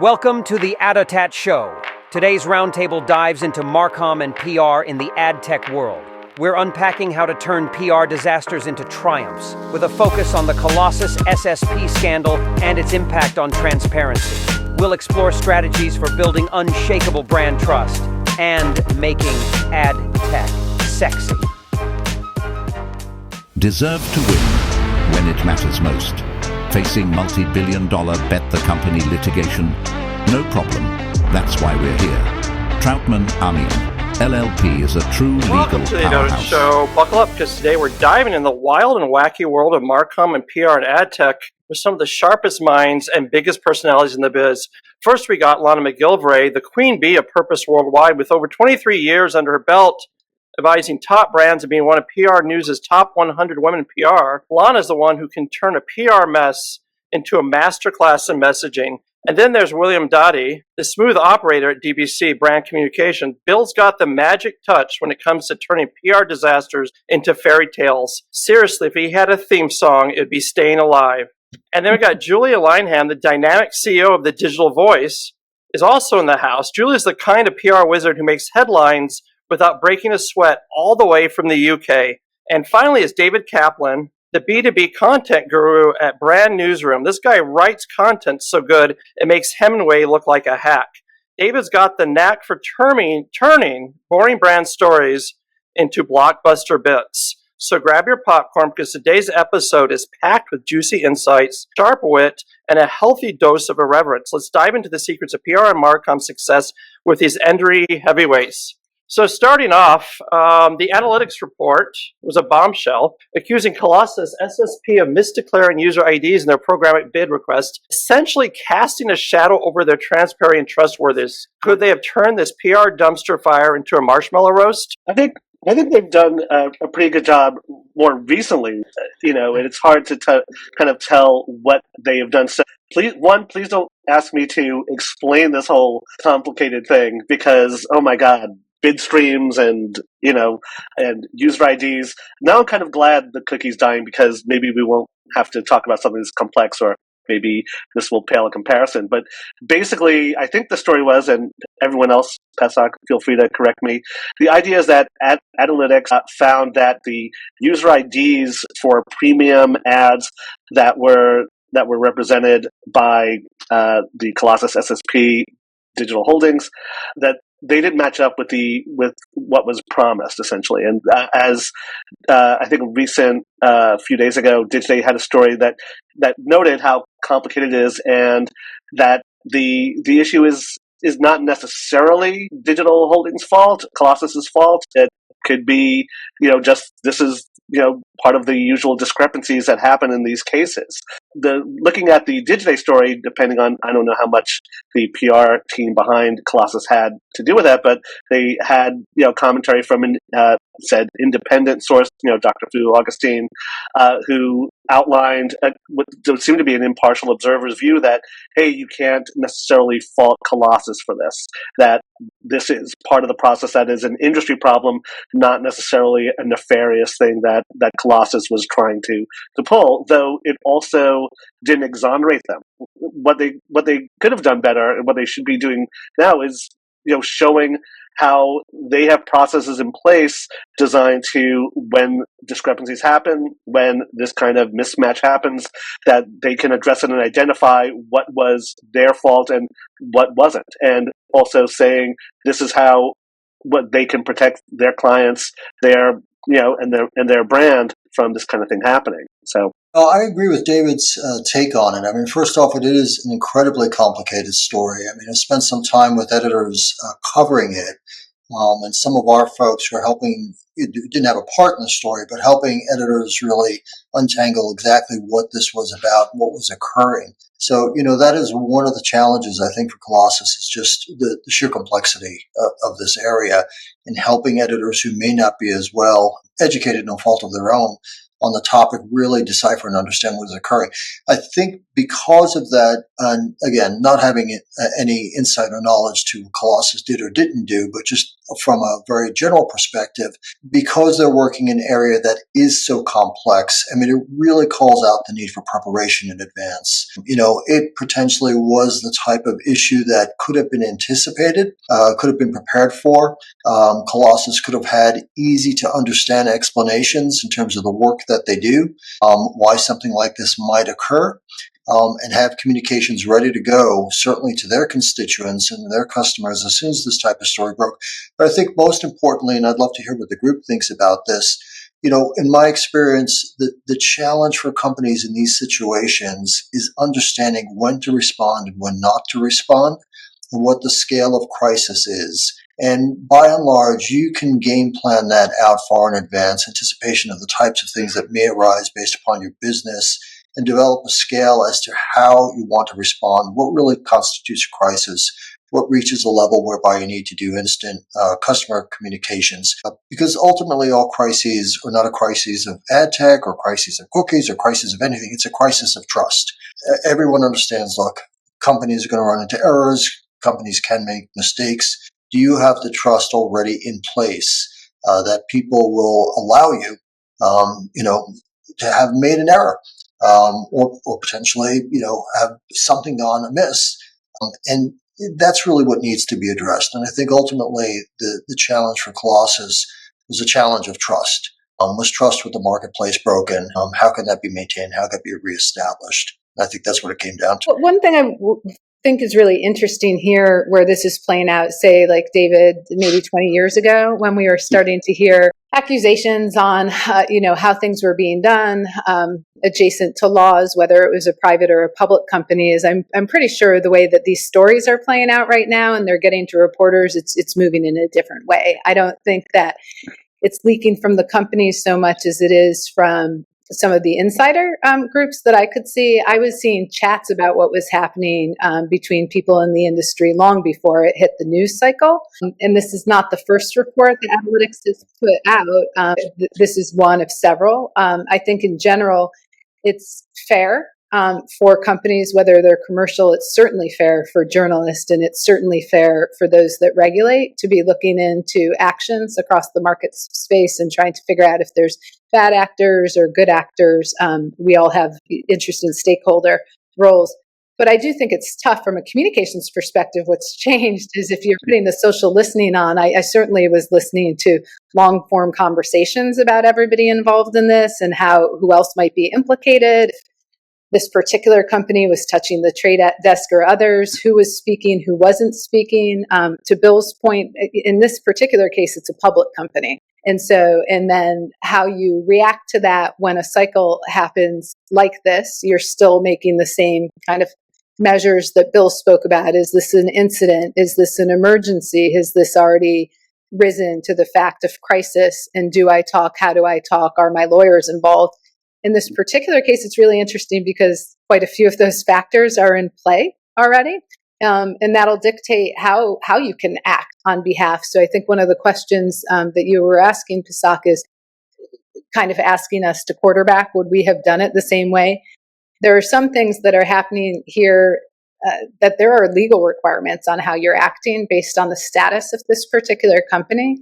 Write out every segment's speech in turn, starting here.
Welcome to the Adotat Show. Today's roundtable dives into Marcom and PR in the ad tech world. We're unpacking how to turn PR disasters into triumphs, with a focus on the Colossus SSP scandal and its impact on transparency. We'll explore strategies for building unshakable brand trust and making ad tech sexy. Deserve to win when it matters most. Facing multi-billion-dollar bet-the-company litigation? No problem. That's why we're here. Troutman Amin, LLP is a true legal Welcome to the Adotat powerhouse. Show. Buckle up, because today we're diving in the wild and wacky world of Marcom and PR and ad tech with some of the sharpest minds and biggest personalities in the biz. First, we got Lana McGilvray, the queen bee of purpose worldwide, with over 23 years under her belt, advising top brands and being one of PR News' top 100 women in PR. Lana's the one who can turn a PR mess into a masterclass in messaging. And then there's William Dottie, the smooth operator at DBC Brand Communication. Bill's got the magic touch when it comes to turning PR disasters into fairy tales. Seriously, if he had a theme song, it'd be Staying Alive. And then we got Julia Lineham, the dynamic CEO of the Digital Voice, is also in the house. Julia's the kind of PR wizard who makes headlines without breaking a sweat, all the way from the UK. And finally is David Kaplan, the B2B content guru at Brand Newsroom. This guy writes content so good, it makes Hemingway look like a hack. David's got the knack for turning boring brand stories into blockbuster bits. So grab your popcorn, because today's episode is packed with juicy insights, sharp wit, and a healthy dose of irreverence. Let's dive into the secrets of PR and Marcom success with these industry heavyweights. So starting off, the analytics report was a bombshell, accusing Colossus SSP of misdeclaring user IDs in their programmatic bid request, essentially casting a shadow over their transparency and trustworthiness. Could they have turned this PR dumpster fire into a marshmallow roast? I think they've done a pretty good job more recently, and it's hard to kind of tell what they have done. So please don't ask me to explain this whole complicated thing, because, oh my God, bid streams and user IDs. Now I'm kind of glad the cookie's dying, because maybe we won't have to talk about something that's complex, or maybe this will pale in comparison. But basically, I think the story was, and everyone else, Pesach, feel free to correct me, the idea is that Analytics found that the user IDs for premium ads that were represented by the Colossus SSP Digital Holdings, that they didn't match up with what was promised, essentially. And as I think a few days ago, Digiday had a story that noted how complicated it is, and that the issue is not necessarily Digital Holdings' fault, Colossus's fault. It could be, just this is part of the usual discrepancies that happen in these cases. Looking at the Digiday story, depending on, I don't know how much the PR team behind Colossus had to do with that, but they had commentary from said independent source, Dr. Fu Augustine, who outlined what seemed to be an impartial observer's view that, hey, you can't necessarily fault Colossus for this, that this is part of the process, that is an industry problem, not necessarily a nefarious thing that Colossus was trying to pull, though it also didn't exonerate them. What they could have done better, and what they should be doing now, is showing how they have processes in place designed to, when discrepancies happen, when this kind of mismatch happens, that they can address it and identify what was their fault and what wasn't. And also saying this is what they can protect their clients, their their brand from this kind of thing happening. So I agree with David's take on it. I mean, first off, it is an incredibly complicated story. I mean, I spent some time with editors covering it, and some of our folks were helping, didn't have a part in the story, but helping editors really untangle exactly what this was about, what was occurring. So, that is one of the challenges, I think, for Colossus, is just the sheer complexity of this area, in helping editors who may not be as well educated, no fault of their own, on the topic really decipher and understand what is occurring. I think because of that, and again, not having any insight or knowledge to what Colossus did or didn't do, but just from a very general perspective, because they're working in an area that is so complex, I mean, it really calls out the need for preparation in advance. It potentially was the type of issue that could have been anticipated, could have been prepared for. Colossus could have had easy to understand explanations in terms of the work that they do, why something like this might occur, and have communications ready to go, certainly to their constituents and their customers as soon as this type of story broke. But I think most importantly, and I'd love to hear what the group thinks about this, in my experience, the challenge for companies in these situations is understanding when to respond and when not to respond, and what the scale of crisis is. And by and large, you can game plan that out far in advance, anticipation of the types of things that may arise based upon your business, and develop a scale as to how you want to respond, what really constitutes a crisis, what reaches a level whereby you need to do instant customer communications. Because ultimately, all crises are not a crisis of ad tech or crises of cookies or crisis of anything. It's a crisis of trust. Everyone understands, look, companies are going to run into errors. Companies can make mistakes. Do you have the trust already in place that people will allow you, to have made an error, or potentially, have something gone amiss? And that's really what needs to be addressed. And I think ultimately the challenge for Colossus was a challenge of trust. Was trust with the marketplace broken? How can that be maintained? How can it be reestablished? And I think that's what it came down to. Well, one thing I think is really interesting here where this is playing out, say like David, maybe 20 years ago, when we were starting to hear accusations on, how things were being done, adjacent to laws, whether it was a private or a public company, is I'm pretty sure the way that these stories are playing out right now and they're getting to reporters, it's moving in a different way. I don't think that it's leaking from the companies so much as it is from some of the insider groups that I could see. I was seeing chats about what was happening between people in the industry long before it hit the news cycle. And this is not the first report that Analytics has put out. This is one of several. I think in general, it's fair for companies, whether they're commercial. It's certainly fair for journalists, and it's certainly fair for those that regulate to be looking into actions across the market space and trying to figure out if there's bad actors or good actors. We all have interested stakeholder roles. But I do think it's tough from a communications perspective. What's changed is if you're putting the social listening on, I certainly was listening to long form conversations about everybody involved in this and who else might be implicated. This particular company was touching the trade desk or others, who was speaking, who wasn't speaking. To Bill's point, in this particular case, it's a public company. And then how you react to that when a cycle happens like this, you're still making the same kind of measures that Bill spoke about. Is this an incident? Is this an emergency? Has this already risen to the fact of crisis? And do I talk? How do I talk? Are my lawyers involved? In this particular case, it's really interesting because quite a few of those factors are in play already. And that'll dictate how you can act on behalf. So I think one of the questions that you were asking, Pisak, is kind of asking us to quarterback, would we have done it the same way? There are some things that are happening here that there are legal requirements on how you're acting based on the status of this particular company.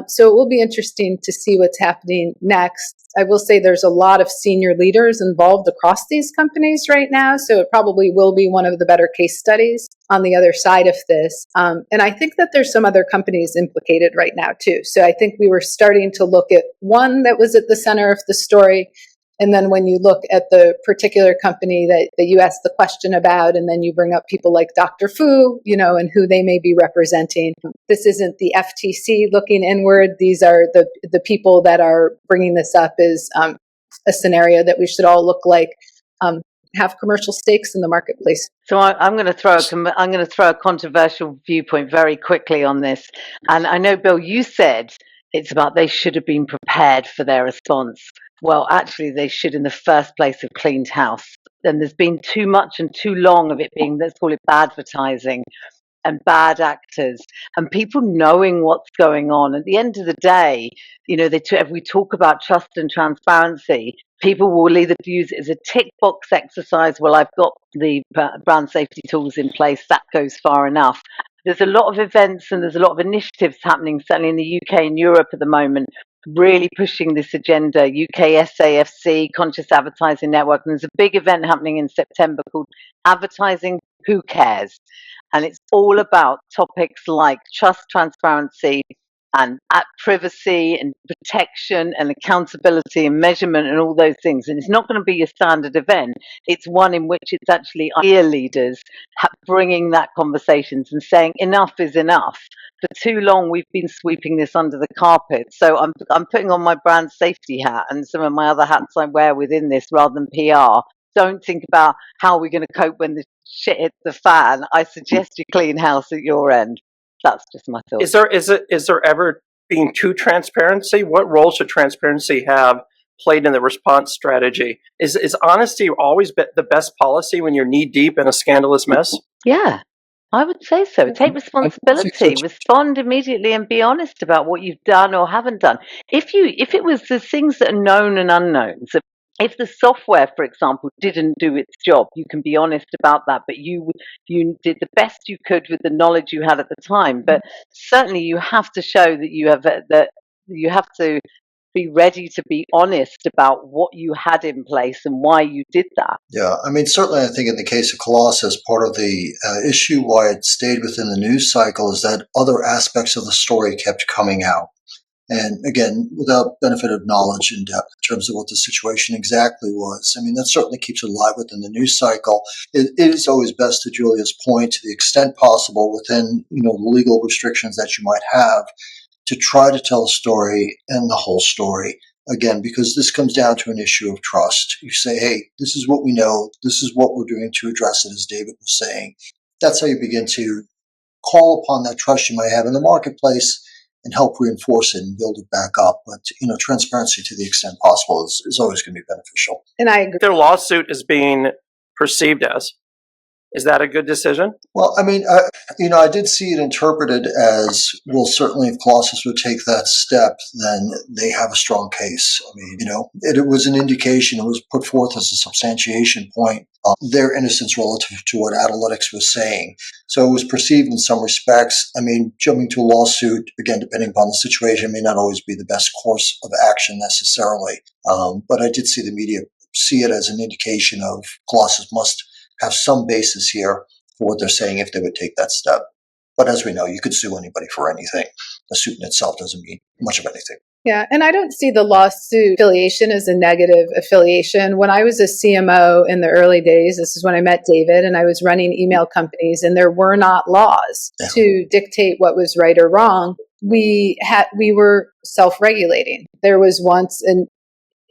So it will be interesting to see what's happening next. I will say there's a lot of senior leaders involved across these companies right now, so it probably will be one of the better case studies on the other side of this. And I think that there's some other companies implicated right now too. So I think we were starting to look at one that was at the center of the story. And then when you look at the particular company that you asked the question about, and then you bring up people like Dr. Fu, and who they may be representing. This isn't the FTC looking inward. These are the people that are bringing this up as a scenario that we should all look like have commercial stakes in the marketplace. So I'm going to throw a controversial viewpoint very quickly on this. And I know, Bill, you said it's about they should have been prepared for their response. Well, actually, they should in the first place have cleaned house. And there's been too much and too long of it being, let's call it, bad advertising. and bad actors, and people knowing what's going on. At the end of the day, if we talk about trust and transparency, people will either use it as a tick box exercise. Well, I've got the brand safety tools in place. That goes far enough. There's a lot of events and there's a lot of initiatives happening, certainly in the UK and Europe at the moment, really pushing this agenda. UK SAFC, Conscious Advertising Network, and there's a big event happening in September called Advertising Who Cares? And it's all about topics like trust, transparency, and privacy and protection and accountability and measurement and all those things. And it's not going to be a standard event. It's one in which it's actually idea leaders bringing that conversations and saying enough is enough. For too long, we've been sweeping this under the carpet. So I'm putting on my brand safety hat and some of my other hats I wear within this rather than PR. Don't think about how we're going to cope when the shit hits the fan. I suggest you clean house at your end. That's just my thought. Is there ever being too transparency? What role should transparency have played in the response strategy? Is honesty always the best policy when you're knee deep in a scandalous mess? Yeah, I would say so. Take responsibility, respond immediately, and be honest about what you've done or haven't done. If it was the things that are known and unknowns, if the software, for example, didn't do its job, you can be honest about that, but you did the best you could with the knowledge you had at the time. But certainly you have to show that you have to be ready to be honest about what you had in place and why you did that. Yeah, I mean, certainly I think in the case of Colossus, part of the issue why it stayed within the news cycle is that other aspects of the story kept coming out. And again, without benefit of knowledge in depth in terms of what the situation exactly was. I mean, that certainly keeps it alive within the news cycle. It is always best, to Julia's point, to the extent possible within, the legal restrictions that you might have, to try to tell a story and the whole story. Again, because this comes down to an issue of trust. You say, hey, this is what we know. This is what we're doing to address it, as David was saying. That's how you begin to call upon that trust you might have in the marketplace and help reinforce it and build it back up. But, transparency to the extent possible is always going to be beneficial. And I agree. Their lawsuit is being perceived as. Is that a good decision? Well, I mean, I did see it interpreted as, well, certainly if Colossus would take that step, then they have a strong case. I mean, it was an indication, it was put forth as a substantiation point of their innocence relative to what Analytics was saying. So it was perceived in some respects. I mean, jumping to a lawsuit, again, depending upon the situation, may not always be the best course of action necessarily. But I did see the media see it as an indication of Colossus must have some basis here for what they're saying if they would take that step. But as we know, you could sue anybody for anything. The suit in itself doesn't mean much of anything. Yeah, and I don't see the lawsuit affiliation as a negative affiliation. When I was a CMO in the early days, this is when I met David, and I was running email companies, and there were not laws to dictate what was right or wrong. We were self-regulating. There was once an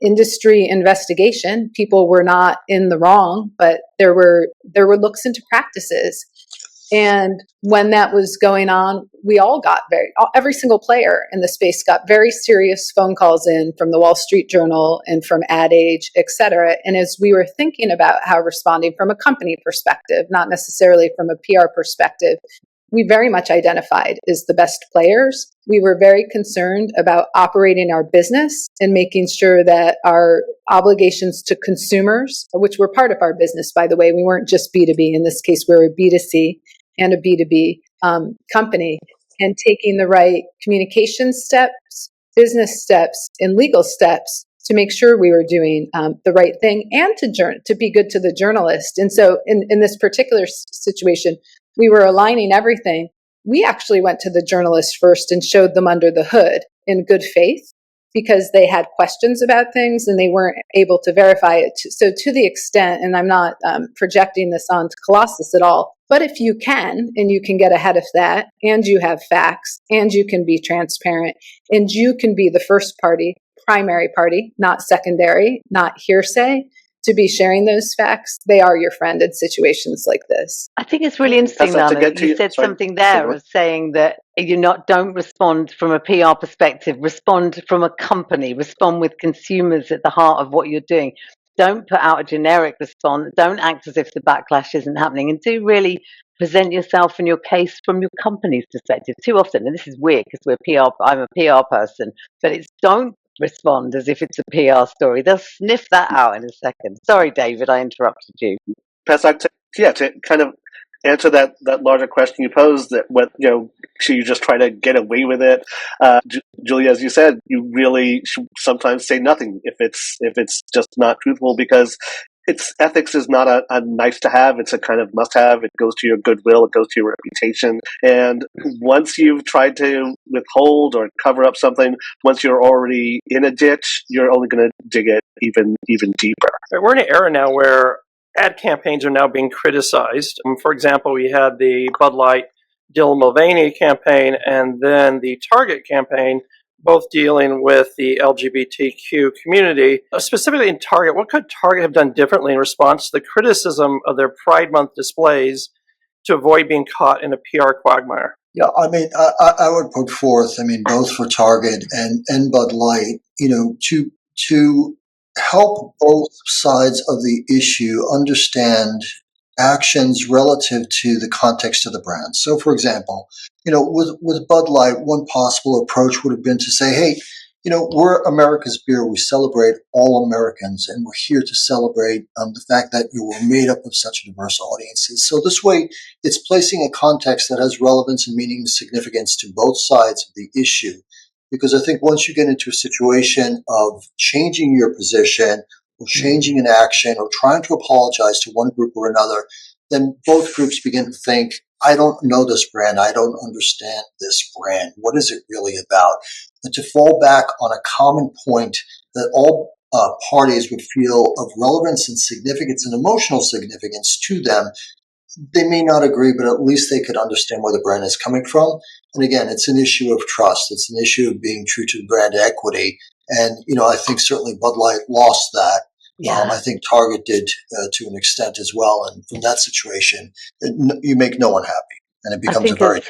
industry investigation. People were not in the wrong, but there were looks into practices. And when that was going on, we all got every single player in the space got very serious phone calls in from the Wall Street Journal and from Ad Age, et cetera. And as we were thinking about how responding from a company perspective, not necessarily from a PR perspective, we very much identified as the best players. We were very concerned about operating our business and making sure that our obligations to consumers, which were part of our business, by the way, we weren't just B2B. In this case, we were a B2C and a B2B company, and taking the right communication steps, business steps, and legal steps to make sure we were doing the right thing and to be good to the journalist. And so in this particular situation, we were aligning everything. We actually went to the journalists first and showed them under the hood in good faith because they had questions about things and they weren't able to verify it. So to the extent, and I'm not projecting this onto Colossus at all, but if you can, and you can get ahead of that, and you have facts, and you can be transparent, and you can be the first party, primary party, not secondary, not hearsay, to be sharing those facts, they are your friend in situations like this. I think it's really interesting, Lana. You said something there of saying that don't respond from a PR perspective, respond from a company, respond with consumers at the heart of what you're doing. Don't put out a generic response. Don't act as if the backlash isn't happening, and do really present yourself and your case from your company's perspective. Too often, and this is weird because I'm a PR person, but it's don't respond as if it's a PR story. They'll sniff that out in a second. Sorry, David, I interrupted you. Pass back to kind of answer that larger question you posed, that what, should you just try to get away with it? Julia, as you said, you really should sometimes say nothing if it's just not truthful, because ethics is not a nice to have. It's a kind of must have. It goes to your goodwill. It goes to your reputation. And once you've tried to withhold or cover up something, once you're already in a ditch, you're only going to dig it even deeper. We're in an era now where ad campaigns are now being criticized. For example, we had the Bud Light Dylan Mulvaney campaign and then the Target campaign, both dealing with the LGBTQ community. Specifically in Target, what could Target have done differently in response to the criticism of their Pride Month displays to avoid being caught in a PR quagmire? Yeah, I mean, I would put forth, both for Target and Bud Light, to help both sides of the issue understand actions relative to the context of the brand. So, for example, with Bud Light, one possible approach would have been to say, hey, we're America's beer. We celebrate all Americans, and we're here to celebrate the fact that we're made up of such diverse audiences. So this way, it's placing a context that has relevance and meaning and significance to both sides of the issue. Because I think once you get into a situation of changing your position or changing an action or trying to apologize to one group or another, then both groups begin to think, I don't know this brand. I don't understand this brand. What is it really about? But to fall back on a common point that all parties would feel of relevance and significance and emotional significance to them, they may not agree, but at least they could understand where the brand is coming from. And again, it's an issue of trust. It's an issue of being true to brand equity. And, I think certainly Bud Light lost that. Yeah. I think Target did to an extent as well. And from that situation, you make no one happy. And it becomes a very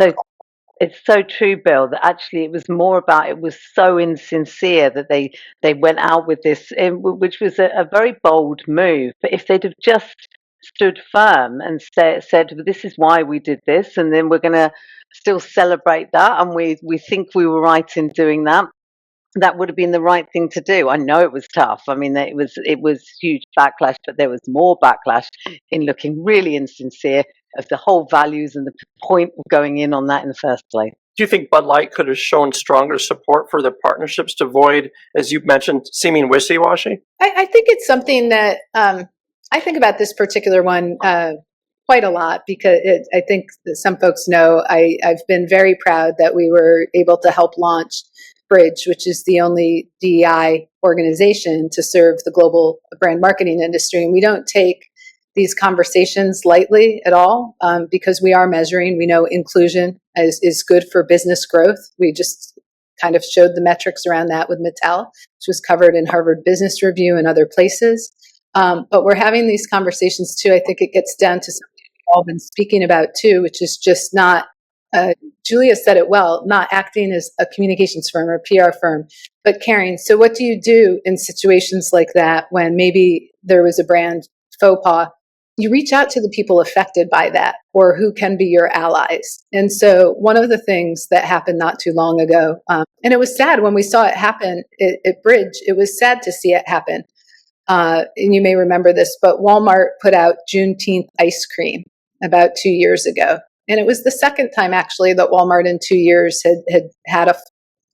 It's so true, Bill, that actually it was more about, it was so insincere that they went out with this, which was a very bold move. But if they'd have just stood firm and said, this is why we did this, and then we're going to still celebrate that, and we think we were right in doing that, that would have been the right thing to do. I know it was tough. It was huge backlash, but there was more backlash in looking really insincere of the whole values and the point of going in on that in the first place. Do you think Bud Light could have shown stronger support for their partnerships to avoid, as you mentioned, seeming wishy-washy? I think it's something that I think about this particular one quite a lot, because I think that some folks know I've been very proud that we were able to help launch Bridge, which is the only DEI organization to serve the global brand marketing industry. And we don't take these conversations lightly at all, because we are measuring. We know inclusion is good for business growth. We just kind of showed the metrics around that with Mattel, which was covered in Harvard Business Review and other places. But we're having these conversations too. I think it gets down to something we've all been speaking about too, which is just not, Julia said it well, not acting as a communications firm or a PR firm, but caring. So what do you do in situations like that when maybe there was a brand faux pas? You reach out to the people affected by that, or who can be your allies. And so one of the things that happened not too long ago, and it was sad when we saw it happen at Bridge, it was sad to see it happen. And you may remember this, but Walmart put out Juneteenth ice cream about 2 years ago. And it was the second time actually that Walmart in 2 years had a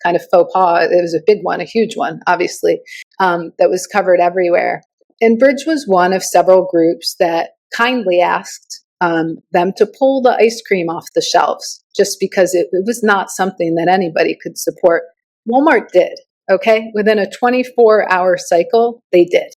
kind of faux pas. It was a big one, a huge one, obviously, that was covered everywhere. And Bridge was one of several groups that kindly asked them to pull the ice cream off the shelves, just because it was not something that anybody could support. Walmart did, okay? Within a 24-hour cycle, they did.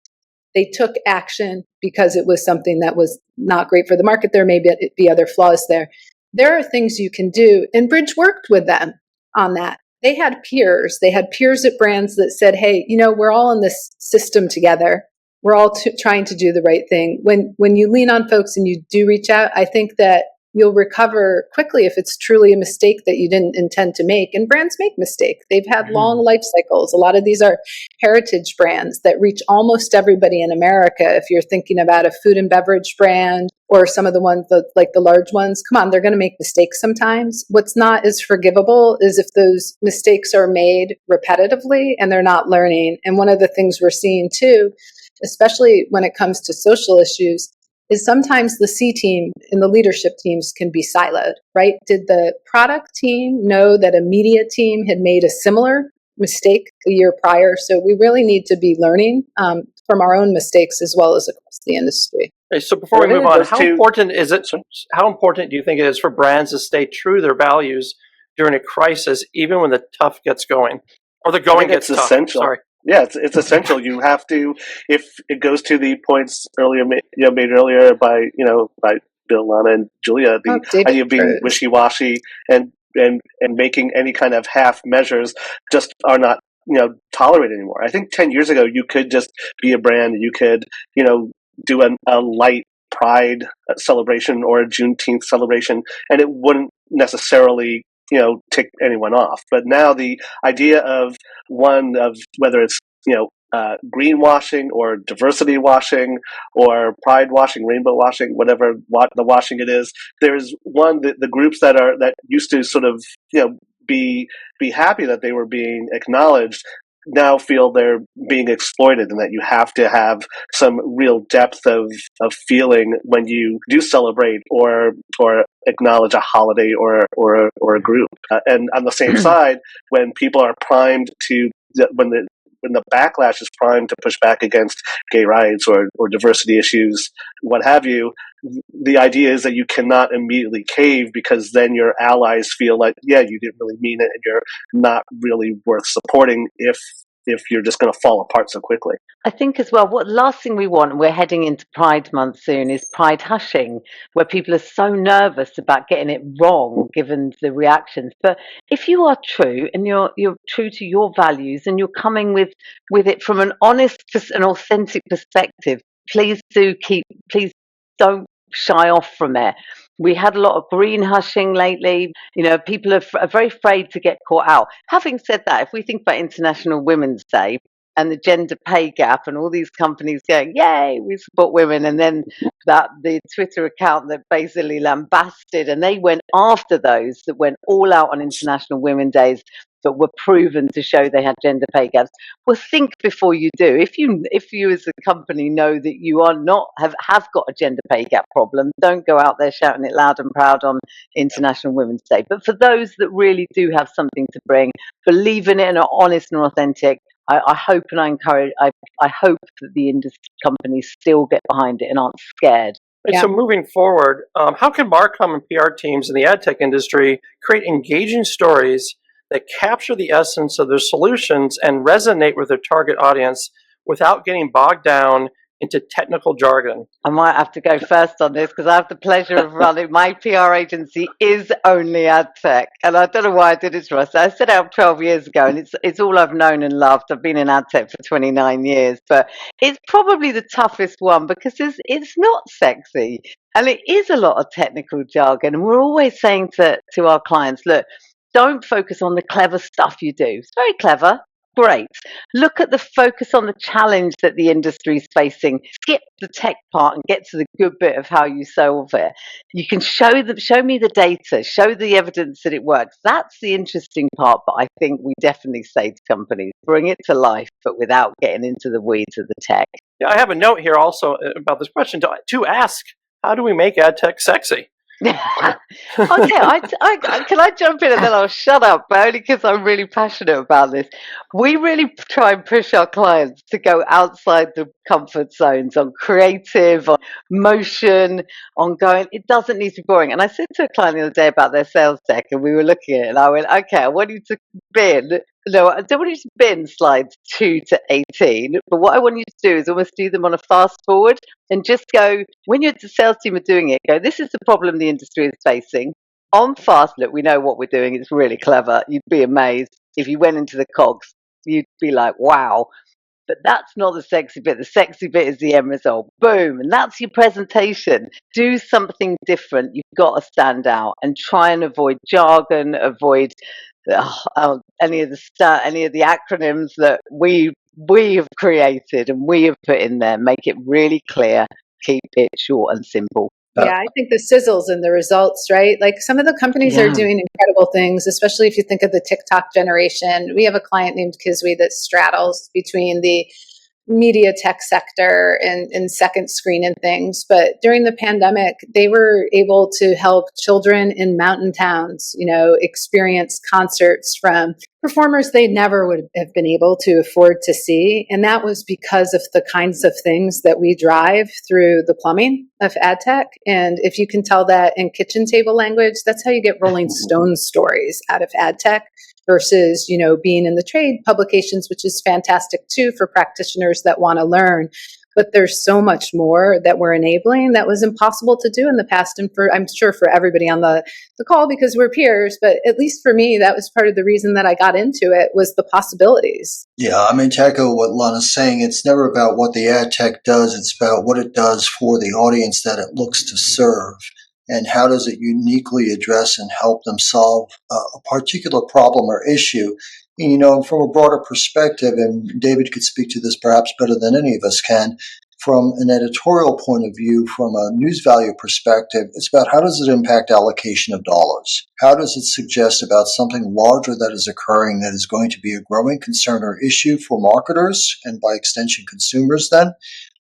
They took action because it was something that was not great for the market. There may be other flaws there. There are things you can do, and Bridge worked with them on that. They had peers. They had peers at brands that said, hey, we're all in this system together. We're all trying to do the right thing. When you lean on folks and you do reach out, I think that you'll recover quickly if it's truly a mistake that you didn't intend to make. And brands make mistakes. They've had long life cycles. A lot of these are heritage brands that reach almost everybody in America. If you're thinking about a food and beverage brand or some of the ones that, like the large ones, come on, they're going to make mistakes sometimes. What's not as forgivable is if those mistakes are made repetitively and they're not learning. And one of the things we're seeing too, especially when it comes to social issues, is sometimes the C team and the leadership teams can be siloed, right? Did the product team know that a media team had made a similar mistake a year prior? So we really need to be learning from our own mistakes as well as across the industry. Okay, so before we move on, how important is it? How important do you think it is for brands to stay true to their values during a crisis, even when the tough gets going, or the going gets tough? Essential. Sorry. Yeah, it's essential. You have to, if it goes to the points earlier made earlier by Bill, Lana, and Julia, the idea of being wishy-washy and making any kind of half measures just are not tolerated anymore. I think 10 years ago you could just be a brand. You could do a light Pride celebration or a Juneteenth celebration, and it wouldn't necessarily tick anyone off. But now the idea of whether it's greenwashing or diversity washing or pride washing, rainbow washing, whatever the washing it is, there's the groups that used to sort of be happy that they were being acknowledged now feel they're being exploited, and that you have to have some real depth of feeling when you do celebrate or acknowledge a holiday or a group. And on the same side, when people are primed to when the backlash is primed to push back against gay rights or diversity issues, what have you, the idea is that you cannot immediately cave, because then your allies feel like, yeah, you didn't really mean it, and you're not really worth supporting if you're just going to fall apart so quickly. I think as well, what last thing we want, and we're heading into Pride Month soon, is pride hushing, where people are so nervous about getting it wrong given the reactions. But if you are true and you're true to your values and you're coming with it from an honest and authentic perspective, please don't shy off from it. We had a lot of green hushing lately. People are very afraid to get caught out. Having said that, if we think about International Women's Day and the gender pay gap and all these companies going, yay, we support women, and then the Twitter account that basically lambasted, and they went after those that went all out on International Women's Days that were proven to show they had gender pay gaps. Well, think before you do. If you as a company know that you are not have got a gender pay gap problem, don't go out there shouting it loud and proud on International Women's Day. But for those that really do have something to bring, believe in it and are honest and authentic, I hope and I encourage. I hope that the industry companies still get behind it and aren't scared. Yeah. So moving forward, how can Marcom and PR teams in the ad tech industry create engaging stories that capture the essence of their solutions and resonate with their target audience without getting bogged down into technical jargon? I might have to go first on this because I have the pleasure of running. My PR agency is only ad tech, and I don't know why I did it to us. I set out 12 years ago, and it's all I've known and loved. I've been in ad tech for 29 years, but it's probably the toughest one because it's not sexy, and it is a lot of technical jargon. And we're always saying to our clients, look, don't focus on the clever stuff you do. It's very clever. Great. Look at the focus on the challenge that the industry is facing. Skip the tech part and get to the good bit of how you solve it. You can show me the data, show the evidence that it works. That's the interesting part, but I think we definitely say to companies, bring it to life, but without getting into the weeds of the tech. Yeah, I have a note here also about this question to ask, how do we make ad tech sexy? Okay, can I jump in and then I'll shut up, but only because I'm really passionate about this. We really try and push our clients to go outside the comfort zones on creative, on motion, on going, it doesn't need to be boring. And I said to a client the other day about their sales deck, and we were looking at it, and I went, okay, I want you to I don't want you to bin slides 2 to 18, but what I want you to do is almost do them on a fast forward and just go, when your sales team are doing it, go, this is the problem the industry is facing. On fast, look, we know what we're doing. It's really clever. You'd be amazed. If you went into the cogs, you'd be like, wow. But that's not the sexy bit. The sexy bit is the end result. Boom. And that's your presentation. Do something different. You've got to stand out and try and avoid jargon, avoid any of the acronyms that we have created and we have put in there. Make it really clear. Keep it short and simple. Yeah, I think the sizzles and the results, right? Like some of the companies are doing incredible things, especially if you think of the TikTok generation. We have a client named Kizwi that straddles between the media tech sector and second screen and things. But during the pandemic, they were able to help children in mountain towns, experience concerts from performers they never would have been able to afford to see. And that was because of the kinds of things that we drive through the plumbing of ad tech. And if you can tell that in kitchen table language, that's how you get Rolling Stone stories out of ad tech versus, being in the trade publications, which is fantastic too for practitioners that want to learn. But there's so much more that we're enabling that was impossible to do in the past. And I'm sure for everybody on the call, because we're peers, but at least for me, that was part of the reason that I got into it was the possibilities. Yeah, to echo what Lana's saying, it's never about what the ad tech does. It's about what it does for the audience that it looks to serve. And how does it uniquely address and help them solve a particular problem or issue? And, from a broader perspective, and David could speak to this perhaps better than any of us can, from an editorial point of view, from a news value perspective, it's about how does it impact allocation of dollars? How does it suggest about something larger that is occurring that is going to be a growing concern or issue for marketers and by extension consumers then?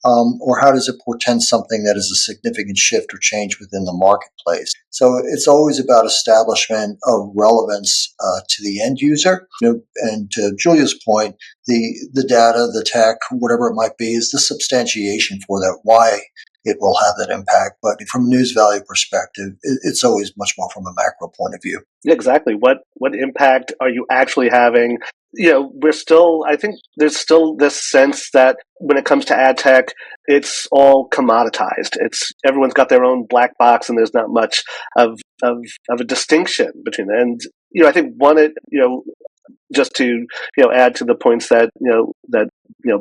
Or how does it portend something that is a significant shift or change within the marketplace? So it's always about establishment of relevance to the end user. And to Julia's point, the data, the tech, whatever it might be, is the substantiation for that, why it will have that impact. But from a news value perspective, it's always much more from a macro point of view. Yeah, exactly. What impact are you actually having? I think there's still this sense that when it comes to ad tech, it's all commoditized. Everyone's got their own black box, and there's not much of a distinction between them. And I think just to add to the points that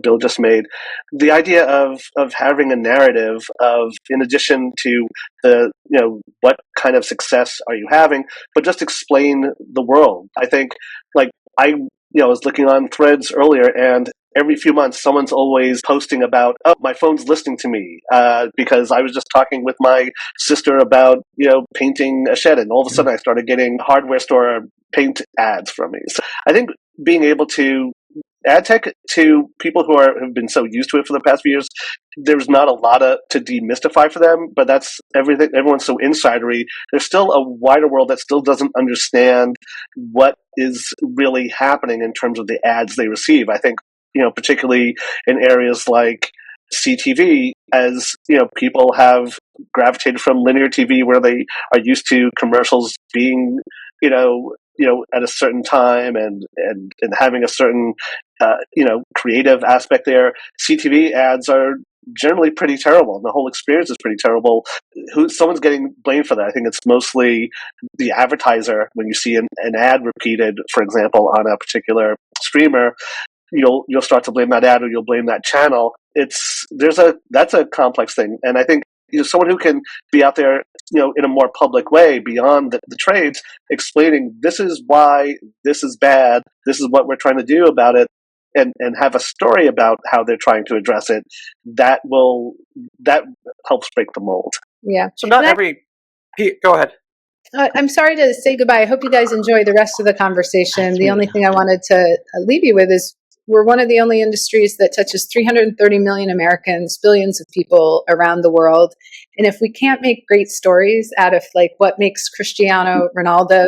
Bill just made, the idea of having a narrative of, in addition to the what kind of success are you having, but just explain the world. I think I was looking on Threads earlier, and every few months someone's always posting about, oh, my phone's listening to me because I was just talking with my sister about painting a shed, and all of a sudden I started getting hardware store paint ads from me. So I think being able to ad tech to people who have been so used to it for the past few years, there's not a lot to demystify for them, but that's everything. Everyone's so insidery. There's still a wider world that still doesn't understand what is really happening in terms of the ads they receive. I think, particularly in areas like CTV, as people have gravitated from linear TV where they are used to commercials being, at a certain time and having a certain, creative aspect there. CTV ads are generally pretty terrible, and the whole experience is pretty terrible. Someone's getting blamed for that. I think it's mostly the advertiser. When you see an ad repeated, for example, on a particular streamer, you'll start to blame that ad, or you'll blame that channel. That's a complex thing, and I think someone who can be out there, in a more public way beyond the trades, explaining this is why this is bad, this is what we're trying to do about it, and have a story about how they're trying to address it, that helps break the mold. Yeah. So not every. Go ahead. I'm sorry to say goodbye. I hope you guys enjoy the rest of the conversation. The only thing I wanted to leave you with is we're one of the only industries that touches 330 million Americans, billions of people around the world. And if we can't make great stories out of what makes Cristiano Ronaldo,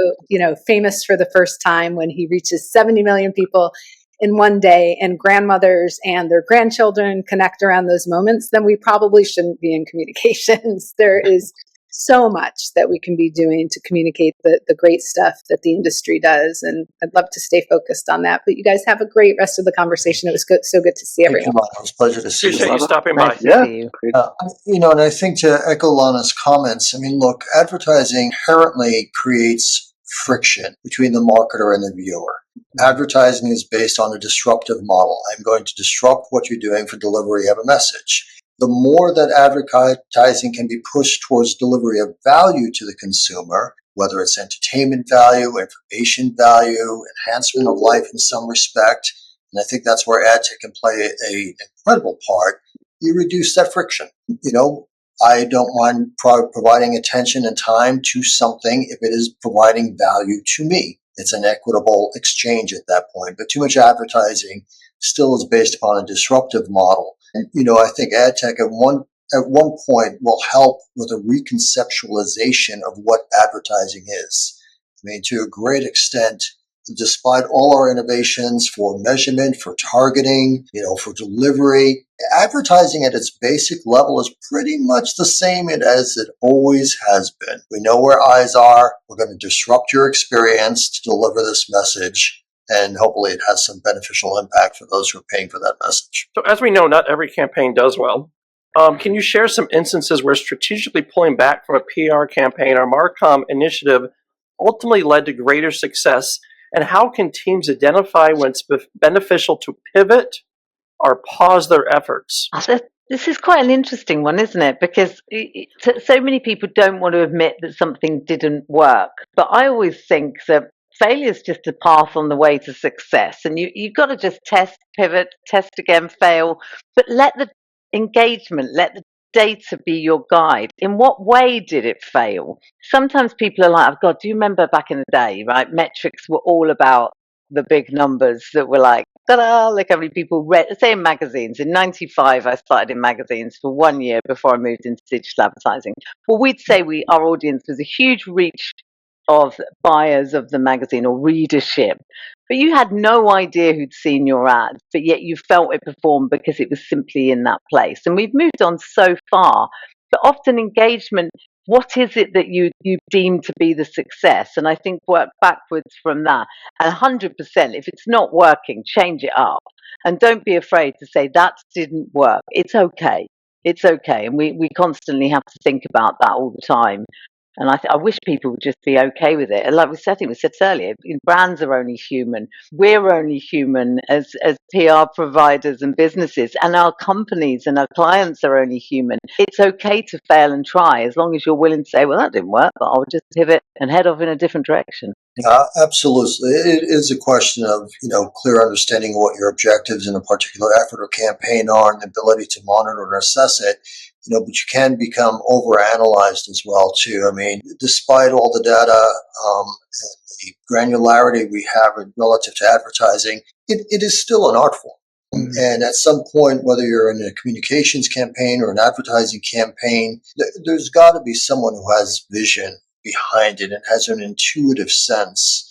famous for the first time when he reaches 70 million people in one day, and grandmothers and their grandchildren connect around those moments, then we probably shouldn't be in communications. There is so much that we can be doing to communicate the great stuff that the industry does. And I'd love to stay focused on that. But you guys have a great rest of the conversation. It was so good to see everyone. It was a pleasure to see Appreciate you. you stopping by. Yeah. And I think to echo Lana's comments, look, advertising inherently creates friction between the marketer and the viewer. Advertising is based on a disruptive model. I'm going to disrupt what you're doing for delivery of a message. The more that advertising can be pushed towards delivery of value to the consumer, whether it's entertainment value, information value, enhancement of life in some respect, and I think that's where ad tech can play an incredible part, you reduce that friction. I don't mind providing attention and time to something if it is providing value to me. It's an equitable exchange at that point. But too much advertising still is based upon a disruptive model. And, I think ad tech at one point will help with a reconceptualization of what advertising is. I mean, to a great extent, despite all our innovations for measurement, for targeting, for delivery, advertising at its basic level is pretty much the same as it always has been. We know where eyes are. We're going to disrupt your experience to deliver this message, and hopefully it has some beneficial impact for those who are paying for that message. So as we know, not every campaign does well. Can you share some instances where strategically pulling back from a PR campaign or Marcom initiative ultimately led to greater success? And how can teams identify when it's beneficial to pivot or pause their efforts? This is quite an interesting one, isn't it? Because so many people don't want to admit that something didn't work. But I always think that failure is just a path on the way to success. And you've got to just test, pivot, test again, fail. But let the engagement, let the data be your guide. In what way did it fail? Sometimes people are like, oh God, do you remember back in the day, right? Metrics were all about the big numbers that were like, ta-da, look how many people read, say in magazines. In 95, I started in magazines for 1 year before I moved into digital advertising. Well, we'd say our audience was a huge reach of buyers of the magazine or readership. But you had no idea who'd seen your ads, but yet you felt it performed because it was simply in that place. And we've moved on so far, but often engagement, what is it that you deem to be the success? And I think work backwards from that. And 100%, if it's not working, change it up. And don't be afraid to say that didn't work. It's okay. It's okay. And we constantly have to think about that all the time. And I wish people would just be okay with it. And like we said earlier, brands are only human. We're only human as PR providers and businesses, and our companies and our clients are only human. It's okay to fail and try as long as you're willing to say, well, that didn't work, but I'll just pivot and head off in a different direction. Absolutely. It is a question of, clear understanding of what your objectives in a particular effort or campaign are and the ability to monitor and assess it. But you can become overanalyzed as well, too. I mean, despite all the data and the granularity we have relative to advertising, it is still an art form. Mm-hmm. And at some point, whether you're in a communications campaign or an advertising campaign, there's got to be someone who has vision behind it and has an intuitive sense,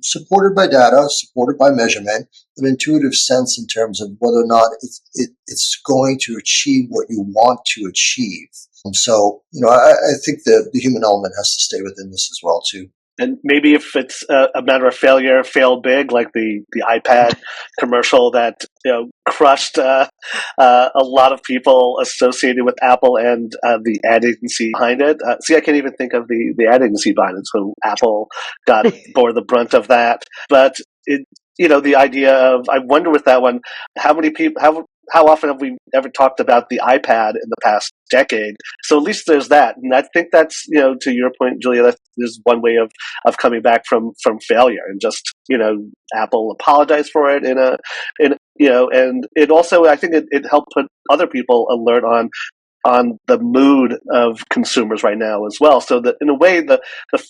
supported by data, supported by measurement, an intuitive sense in terms of whether or not it's going to achieve what you want to achieve. So, I think the human element has to stay within this as well, too. And maybe if it's a matter of failure, fail big, like the iPad commercial that crushed a lot of people associated with Apple and the ad agency behind it. I can't even think of the ad agency behind it. So Apple bore the brunt of that. But the idea of, I wonder with that one, how often have we ever talked about the iPad in the past decade? So at least there's that. And I think that's, to your point, Julia, there's one way of coming back from failure, and just, Apple apologized for it and it also, I think it helped put other people alert on the mood of consumers right now as well. So that in a way, the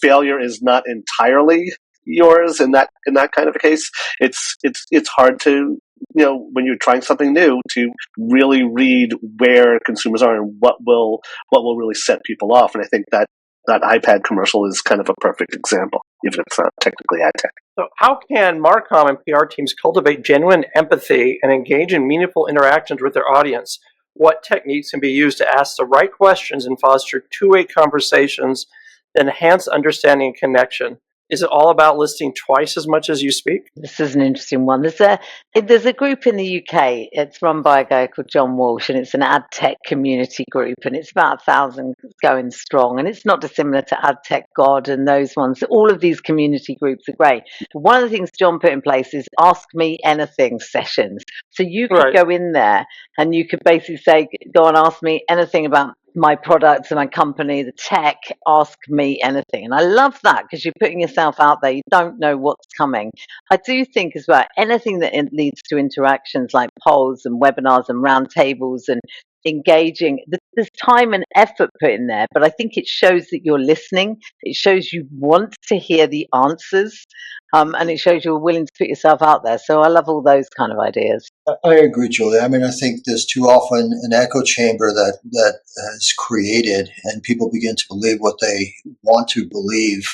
failure is not entirely yours in that kind of a case. It's hard to, when you're trying something new, to really read where consumers are and what will really set people off. And I think that iPad commercial is kind of a perfect example, even if it's not technically ad tech. So how can Marcom and PR teams cultivate genuine empathy and engage in meaningful interactions with their audience? What techniques can be used to ask the right questions and foster two-way conversations that enhance understanding and connection? Is it all about listing twice as much as you speak? This is an interesting one. There's a group in the UK. It's run by a guy called John Walsh, and it's an ad tech community group, and it's about 1,000 going strong. And it's not dissimilar to Ad Tech God and those ones. All of these community groups are great. But one of the things John put in place is Ask Me Anything sessions. So you could go in there and you could basically say, go and ask me anything about my products and my company, the tech, ask me anything. And I love that because you're putting yourself out there. You don't know what's coming. I do think as well, anything that leads to interactions like polls and webinars and roundtables and engaging, there's time and effort put in there, but I think it shows that you're listening. It shows you want to hear the answers, and it shows you're willing to put yourself out there. So I love all those kind of ideas. I agree, Julie. I mean, I think there's too often an echo chamber that is created, and people begin to believe what they want to believe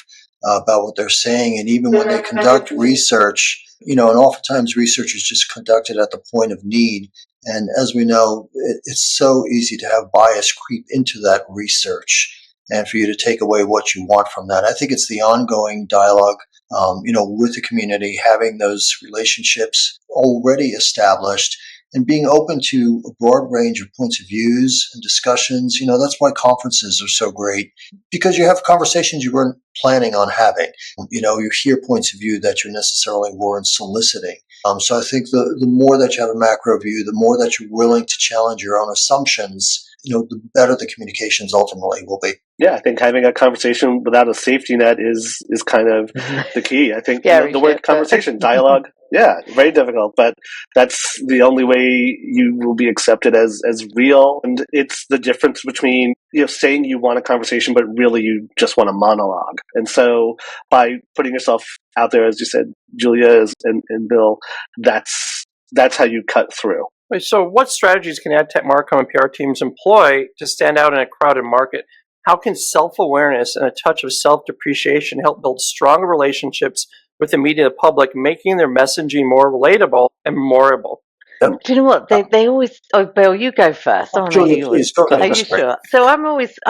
about what they're saying. And even when they conduct research, and oftentimes research is just conducted at the point of need. And as we know, it's so easy to have bias creep into that research and for you to take away what you want from that. I think it's the ongoing dialogue, with the community, having those relationships already established and being open to a broad range of points of views and discussions. That's why conferences are so great, because you have conversations you weren't planning on having. You hear points of view that you necessarily weren't soliciting. So I think the more that you have a macro view, the more that you're willing to challenge your own assumptions, the better the communications ultimately will be. Yeah, I think having a conversation without a safety net is kind of the key. I think the word conversation, dialogue, yeah, very difficult, but that's the only way you will be accepted as real. And it's the difference between saying you want a conversation, but really you just want a monologue. And so by putting yourself out there, as you said, Julia and Bill, that's how you cut through. So what strategies can ad tech, marcom, and PR teams employ to stand out in a crowded market? How can self-awareness and a touch of self-depreciation help build stronger relationships with the media and the public, making their messaging more relatable and memorable? Do you know what they always? Oh, Bill, you go first. I want to hear yours. Are you sure? So I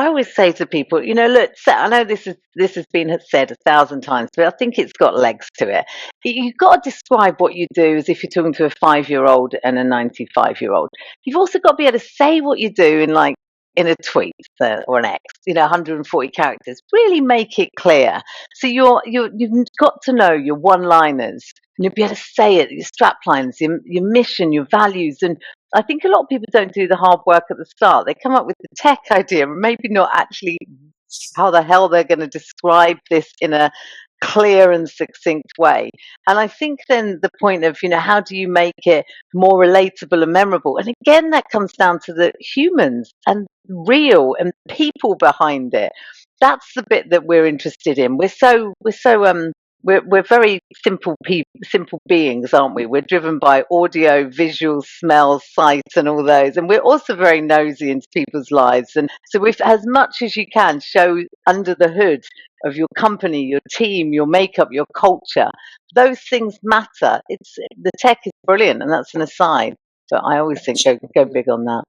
always say to people, look, I know this has been said 1,000 times, but I think it's got legs to it. You've got to describe what you do as if you're talking to a 5-year-old and a 95-year-old. You've also got to be able to say what you do in a tweet or an X, 140 characters. Really make it clear. So you've got to know your one-liners. And you'll be able to say it, your strap lines, your mission, your values. And I think a lot of people don't do the hard work at the start. They come up with the tech idea, maybe not actually how the hell they're going to describe this in a clear and succinct way. And I think then the point of, how do you make it more relatable and memorable? And again, that comes down to the humans and real and people behind it. That's the bit that we're interested in. We're very simple beings, aren't we? We're driven by audio, visual, smell, sight, and all those. And we're also very nosy into people's lives. And so if as much as you can show under the hood of your company, your team, your makeup, your culture, those things matter. The tech is brilliant, and that's an aside. But I always think go big on that.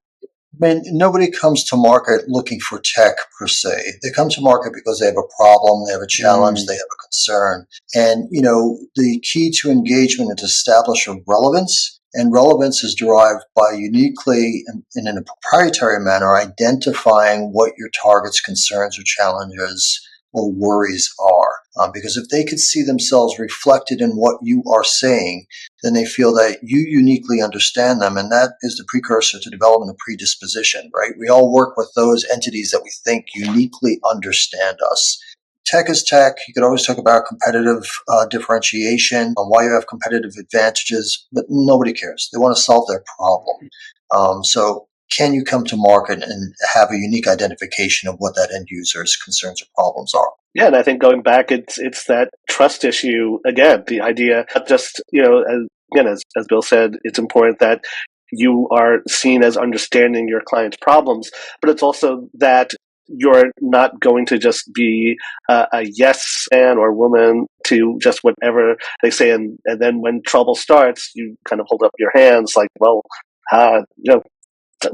I mean, nobody comes to market looking for tech per se. They come to market because they have a problem, they have a challenge, they have a concern. And, the key to engagement is to establish a relevance. And relevance is derived by uniquely and in a proprietary manner identifying what your target's concerns or challenges or worries are. Because if they could see themselves reflected in what you are saying, then they feel that you uniquely understand them. And that is the precursor to development of predisposition, right? We all work with those entities that we think uniquely understand us. Tech is tech. You could always talk about competitive differentiation, why you have competitive advantages, but nobody cares. They want to solve their problem. So can you come to market and have a unique identification of what that end user's concerns or problems are? Yeah, and I think going back, it's that trust issue again. The idea, not just as Bill said, it's important that you are seen as understanding your client's problems, but it's also that you're not going to just be a yes man or woman to just whatever they say, and then when trouble starts, you kind of hold up your hands like, well,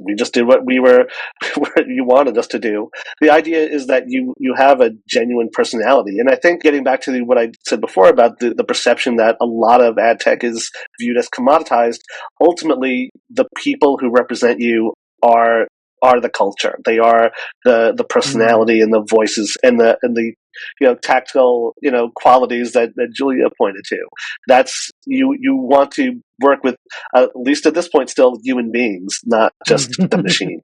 we just did what what you wanted us to do. The idea is that you have a genuine personality. And I think getting back to what I said before about the perception that a lot of ad tech is viewed as commoditized, ultimately the people who represent you are the culture. They are the personality and the voices and the tactile qualities that Julia pointed to. That's you want to work with, at least at this point, still human beings, not just the machine.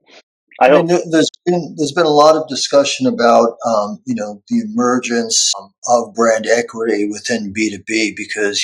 I mean, there's been a lot of discussion about the emergence of brand equity within B2B because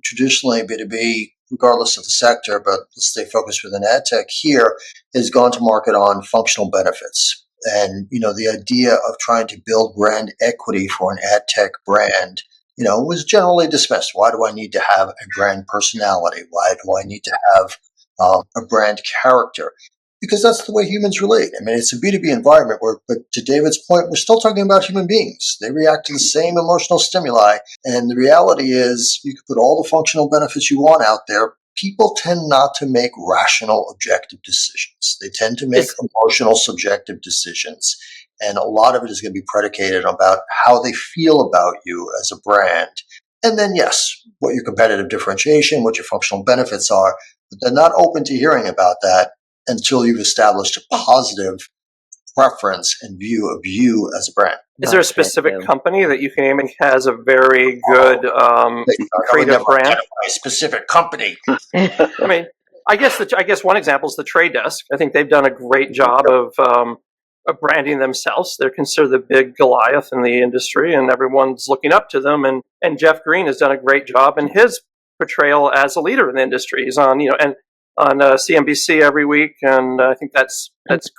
traditionally B2B, regardless of the sector, but let's stay focused within ad tech here, has gone to market on functional benefits. And the idea of trying to build brand equity for an ad tech brand was generally dismissed. Why do I need to have a brand personality? Why do I need to have a brand character? Because that's the way humans relate. I mean, it's a B2B environment but to David's point, we're still talking about human beings. They react to the same emotional stimuli. And the reality is you can put all the functional benefits you want out there. People tend not to make rational, objective decisions. They tend to make emotional, subjective decisions. And a lot of it is going to be predicated about how they feel about you as a brand. And then, yes, what your competitive differentiation, what your functional benefits are. But they're not open to hearing about that until you've established a positive preference and view of you as a brand. Is there a specific company that you can name has a very good creative brand? A specific company. I mean, I guess one example is the Trade Desk. I think they've done a great job of branding themselves. They're considered the big Goliath in the industry, and everyone's looking up to them. And Jeff Green has done a great job in his portrayal as a leader in the industry. He's on on CNBC every week, and I think that's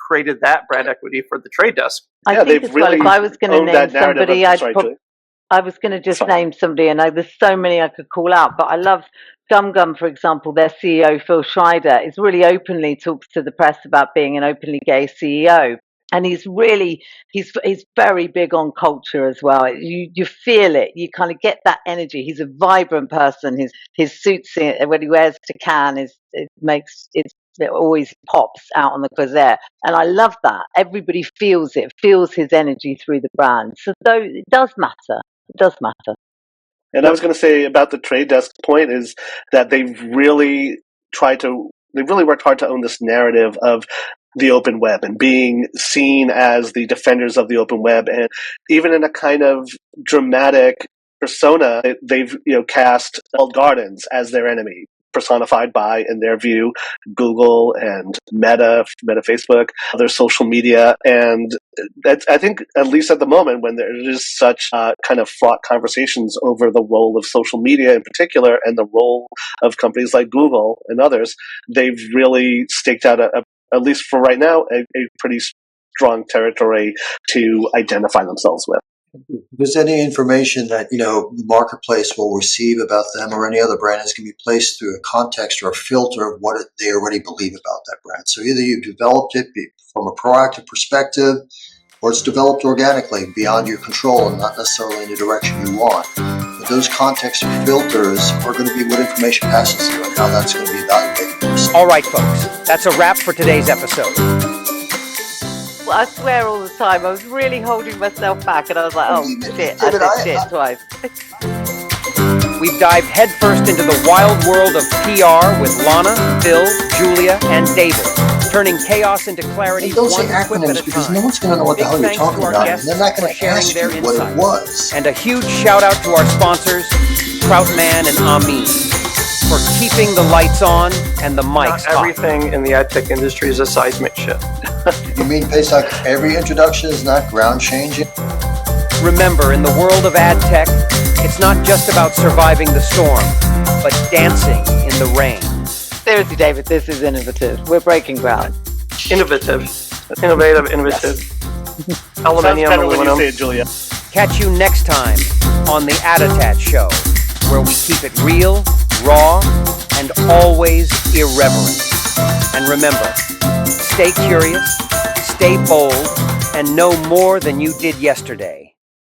created that brand equity for the Trade Desk. I think as well, if I was going to name somebody, I was going to just name somebody, and there's so many I could call out, but I love Gum Gum, for example. Their CEO, Phil Schreider, is really openly talks to the press about being an openly gay CEO. And he's very big on culture as well. You feel it. You kind of get that energy. He's a vibrant person. His suits when he wears to Cannes it always pops out on the croisière. And I love that. Everybody feels it, feels his energy through the brand. So though it does matter. It does matter. And I was going to say about the Trade Desk point is that they've really worked hard to own this narrative of the open web and being seen as the defenders of the open web. And even in a kind of dramatic persona, they've cast walled gardens as their enemy, personified by, in their view, Google and Meta Facebook, other social media. And that's, I think, at least at the moment, when there is such kind of fraught conversations over the role of social media in particular and the role of companies like Google and others, they've really staked out at least for right now, a pretty strong territory to identify themselves with. If there's any information that the marketplace will receive about them or any other brand is going to be placed through a context or a filter of what they already believe about that brand. So either you've developed it from a proactive perspective, or it's developed organically beyond your control and not necessarily in the direction you want. But those contexts or filters are going to be what information passes through and how that's going to be evaluated. All right, folks, that's a wrap for today's episode. Well, I swear all the time, I was really holding myself back, and I was like, oh, shit, I said shit twice. We've dived headfirst into the wild world of PR with Lana, Phil, Julia, and David, turning chaos into clarity don't one say quip at a acronyms because time. no one's going to know what the hell you're Big thanks talking to our about. guests And they're not going for to sharing ask their you what it insights. was. And a huge shout out to our sponsors, Troutman and Amin, for keeping the lights on and the mics Not hot. everything in the ad tech industry is a seismic shift. You mean, Pesach, every introduction is not ground changing? Remember, in the world of ad tech, it's not just about surviving the storm, but dancing in the rain. Seriously, David, this is innovative. We're breaking ground. Innovative. Yes. Aluminium, Sounds better when you aluminum. say it, Julia. Catch you next time on the Adotat Show, where we keep it real, raw, and always irreverent. And remember, stay curious, stay bold, and know more than you did yesterday.